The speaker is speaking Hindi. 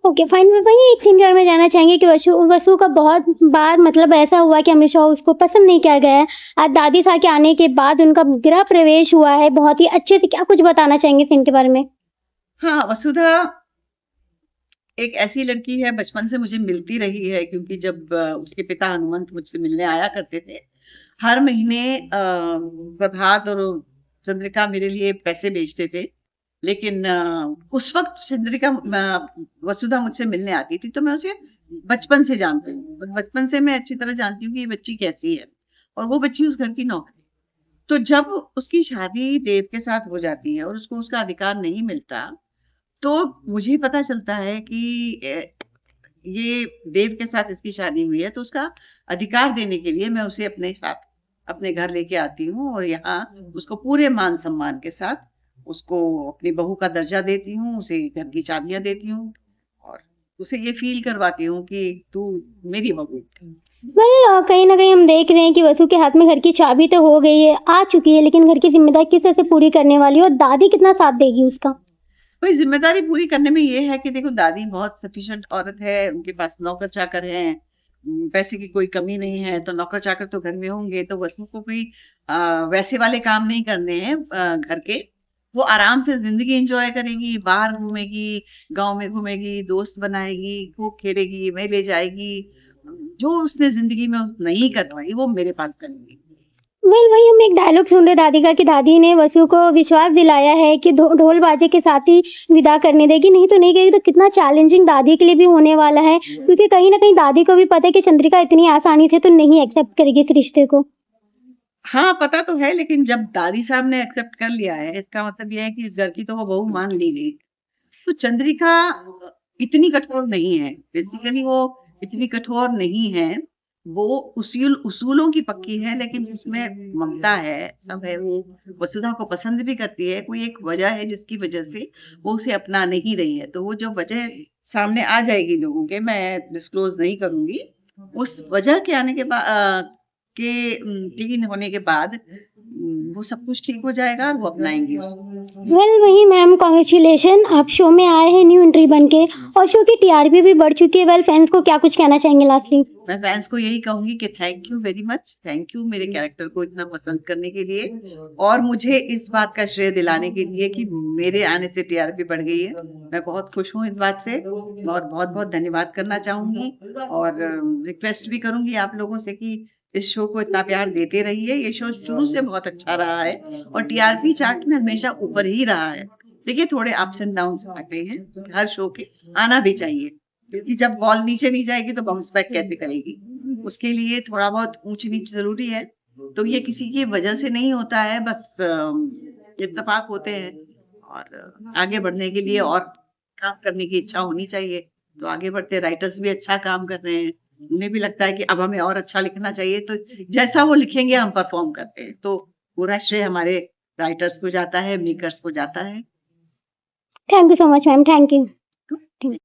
Okay fine. वही एक सीन के बारे में जानना चाहेंगे कि वसु वसु का बहुत बार मतलब ऐसा हुआ कि हमेशा उसको पसंद नहीं किया गया है। आज दादी सा के आने के बाद उनका गृह प्रवेश हुआ है बहुत ही अच्छे से, क्या कुछ बताना चाहेंगे सीन के बारे में? हाँ, वसुधा एक ऐसी लड़की है, बचपन से मुझे मिलती रही है, क्योंकि जब उसके पिता हनुमंत मुझसे मिलने आया करते थे, हर महीने प्रभात और चंद्रिका मेरे लिए पैसे भेजते थे। लेकिन उस वक्त चंद्रिका वसुधा मुझसे मिलने आती थी, तो मैं उसे बचपन से जानती हूँ। बचपन से मैं अच्छी तरह जानती हूँ कि ये बच्ची कैसी है, और वो बच्ची उस घर की नौकरी। तो जब उसकी शादी देव के साथ हो जाती है और उसको उसका अधिकार नहीं मिलता, तो मुझे पता चलता है कि ये देव के साथ इसकी शादी हुई है, तो उसका अधिकार देने के लिए मैं उसे अपने साथ अपने घर लेके आती हूँ, और यहाँ उसको पूरे मान सम्मान के साथ उसको अपनी बहू का दर्जा देती हूँ, उसे घर की चाबियां देती हूँ, और उसे ये फील करवाती हूँ कि तू मेरी बहू है। कहीं न कहीं हम देख रहे हैं कि वसु के हाथ में घर की चाबी तो हो गई है, आ चुकी है, लेकिन घर की ज़िम्मेदारी किस तरह से पूरी करने वाली है और दादी कितना साथ देगी उसका? भाई जिम्मेदारी पूरी करने में ये है कि देखो, दादी बहुत सफिशिएंट औरत है, उनके पास नौकर चाकर हैं, पैसे की कोई कमी नहीं है, तो नौकर चाकर तो घर में होंगे, तो वसु को कोई वैसे वाले काम नहीं करने हैं घर के। वो आराम से जिंदगी एंजॉय करेगी, बाहर घूमेगी, गांव में घूमेगी, दोस्त बनाएगी, खूब खेलेगी, मेले जाएगी। जो उसने जिंदगी में नहीं कर पाई वो मेरे पास करेगी। वही हम एक डायलॉग सुन रहे दादी का कि दादी ने वसु को विश्वास दिलाया है कि ढोल बाजे के साथ ही विदा करने देगी, नहीं तो नहीं करेगी। तो कितना चैलेंजिंग दादी के लिए भी होने वाला है, क्योंकि कहीं ना कहीं दादी को भी पता है कि चंद्रिका इतनी आसानी से तो नहीं एक्सेप्ट करेगी इस रिश्ते को। हाँ, पता तो है, लेकिन जब दादी साहब ने एक्सेप्ट कर लिया है, इसका मतलब ये है कि इस घर की तो वो बहू मान ली गई। तो चंद्रिका इतनी कठोर नहीं है, बेसिकली वो इतनी कठोर नहीं है। वो उसूलों की पक्की है, लेकिन उसमें ममता है, सब है। वो वसुधा को पसंद भी करती है, कोई एक वजह है जिसकी वजह से वो उसे अपना नहीं रही है। तो वो जो वजह सामने आ जाएगी लोगों के, मैं डिस्क्लोज नहीं करूंगी। उस वजह के आने के बाद क्लीन होने के बाद वो सब कुछ ठीक हो जाएगा और वो अपनाएंगी उसको। वही मैम, कॉन्ग्रेचुलेशन, आप शो में आए हैं न्यू एंट्री बन के और शो की टीआरपी भी बढ़ चुकी है। फैंस को क्या कुछ कहना चाहेंगे लास्टली? मैं फैंस को यही कहूंगी कि thank you very much, thank you मेरे कैरेक्टर को इतना पसंद करने के लिए, और मुझे इस बात का श्रेय दिलाने के लिए कि मेरे आने से टीआरपी बढ़ गई है। मैं बहुत खुश हूँ इस बात से, और बहुत बहुत धन्यवाद करना चाहूंगी, और रिक्वेस्ट भी करूंगी आप लोगों से कि इस शो को इतना प्यार देते रहिए। ये शो शुरू से बहुत अच्छा रहा है, और टीआरपी चार्ट में हमेशा ऊपर ही रहा है। देखिए, थोड़े अप्स एंड डाउन आते हैं हर शो के, आना भी चाहिए, क्योंकि जब बॉल नीचे नहीं जाएगी तो बाउंस बैक कैसे करेगी। उसके लिए थोड़ा बहुत ऊंच नीच जरूरी है। तो ये किसी की वजह से नहीं होता है, बस इत्तेफाक होते हैं, और आगे बढ़ने के लिए और काम करने की इच्छा होनी चाहिए। तो आगे बढ़ते राइटर्स भी अच्छा काम कर रहे हैं, उन्हें भी लगता है कि अब हमें और अच्छा लिखना चाहिए, तो जैसा वो लिखेंगे हम परफॉर्म करते हैं। तो पूरा श्रेय हमारे राइटर्स को जाता है, मेकर्स को जाता है। Thank you so much ma'am, thank you.